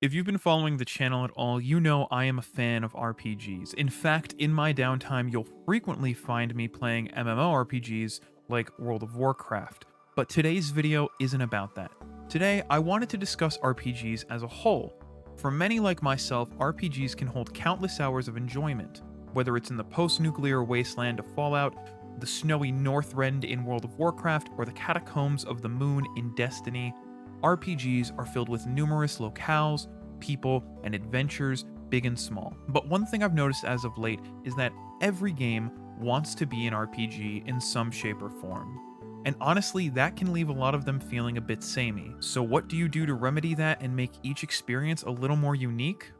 If you've been following the channel at all, you know I am a fan of RPGs. In fact, in my downtime, you'll frequently find me playing MMORPGs like World of Warcraft. But today's video isn't about that. Today, I wanted to discuss RPGs as a whole. For many like myself, RPGs can hold countless hours of enjoyment, whether it's in the post-nuclear wasteland of Fallout, the snowy Northrend in World of Warcraft, or the catacombs of the moon in Destiny. RPGs are filled with numerous locales, people, and adventures, big and small. But one thing I've noticed as of late is that every game wants to be an RPG in some shape or form. And honestly, that can leave a lot of them feeling a bit samey. So what do you do to remedy that and make each experience a little more unique?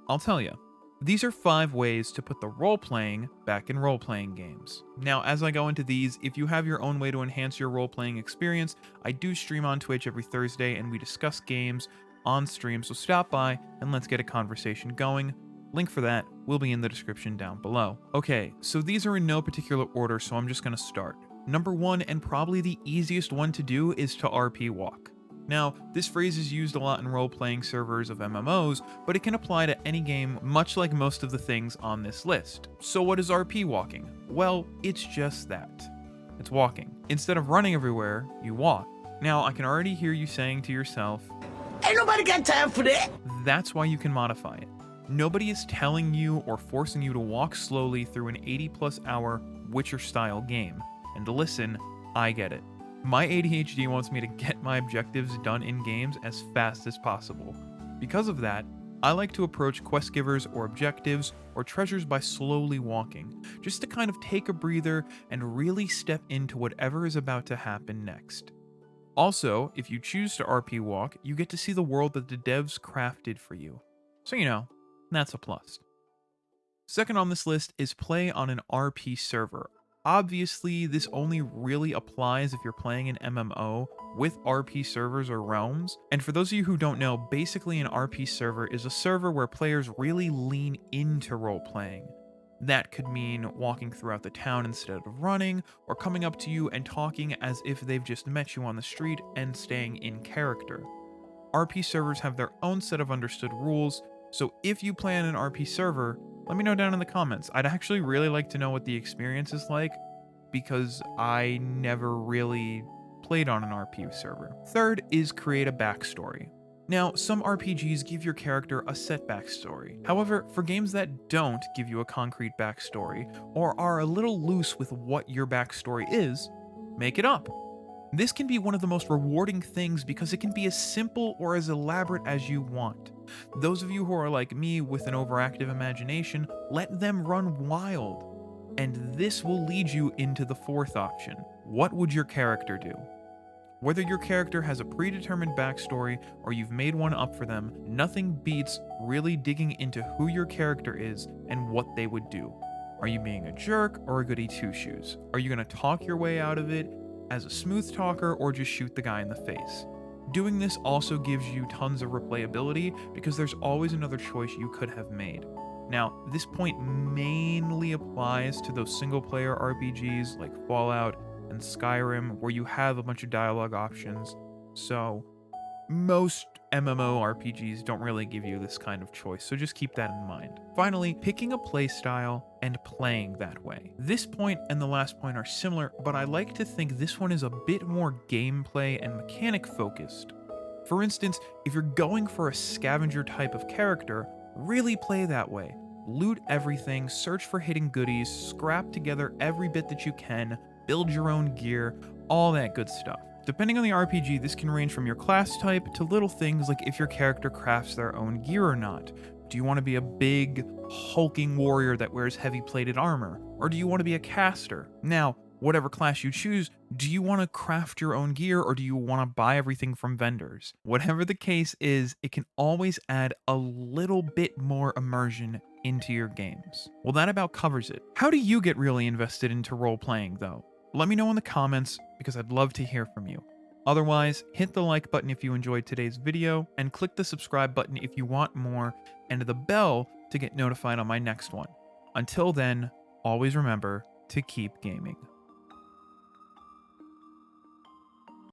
I'll tell you. These are 5 ways to put the role-playing back in role-playing games. Now, as I go into these, if you have your own way to enhance your role-playing experience, I do stream on Twitch every Thursday and we discuss games on stream, so stop by and let's get a conversation going. Link for that will be in the description down below. Okay, so these are in no particular order, so I'm just gonna start. Number 1, and probably the easiest one to do, is to RP walk. Now, this phrase is used a lot in role-playing servers of MMOs, but it can apply to any game, much like most of the things on this list. So what is RP walking? Well, it's just that. It's walking. Instead of running everywhere, you walk. Now, I can already hear you saying to yourself, "Ain't nobody got time for that." That's why you can modify it. Nobody is telling you or forcing you to walk slowly through an 80+ hour Witcher-style game. And listen, I get it. My ADHD wants me to get my objectives done in games as fast as possible. Because of that, I like to approach quest givers or objectives or treasures by slowly walking, just to kind of take a breather and really step into whatever is about to happen next. Also, if you choose to RP walk, you get to see the world that the devs crafted for you. So that's a plus. Second on this list is play on an RP server. Obviously, this only really applies if you're playing an MMO with RP servers or realms. And for those of you who don't know, basically an RP server is a server where players really lean into role-playing. That could mean walking throughout the town instead of running, or coming up to you and talking as if they've just met you on the street and staying in character. RP servers have their own set of understood rules, so if you play on an RP server, let me know down in the comments. I'd actually really like to know what the experience is like, because I never really played on an RP server. Third is create a backstory. Now, some RPGs give your character a set backstory. However, for games that don't give you a concrete backstory, or are a little loose with what your backstory is, make it up. This can be one of the most rewarding things because it can be as simple or as elaborate as you want. Those of you who are like me with an overactive imagination, let them run wild. And this will lead you into the 4th option. What would your character do? Whether your character has a predetermined backstory or you've made one up for them, nothing beats really digging into who your character is and what they would do. Are you being a jerk or a goody two-shoes? Are you going to talk your way out of it as a smooth talker or just shoot the guy in the face? Doing this also gives you tons of replayability because there's always another choice you could have made. Now, this point mainly applies to those single-player RPGs like Fallout and Skyrim where you have a bunch of dialogue options, so most MMORPGs don't really give you this kind of choice, so just keep that in mind. Finally, picking a playstyle and playing that way. This point and the last point are similar, but I like to think this one is a bit more gameplay and mechanic focused. For instance, if you're going for a scavenger type of character, really play that way. Loot everything, search for hidden goodies, scrap together every bit that you can, build your own gear, all that good stuff. Depending on the RPG, this can range from your class type to little things like if your character crafts their own gear or not. Do you want to be a big, hulking warrior that wears heavy-plated armor? Or do you want to be a caster? Now, whatever class you choose, do you want to craft your own gear or do you want to buy everything from vendors? Whatever the case is, it can always add a little bit more immersion into your games. Well, that about covers it. How do you get really invested into role-playing, though? Let me know in the comments because I'd love to hear from you. Otherwise, hit the like button if you enjoyed today's video, and click the subscribe button if you want more, and the bell to get notified on my next one. Until then, always remember to keep gaming.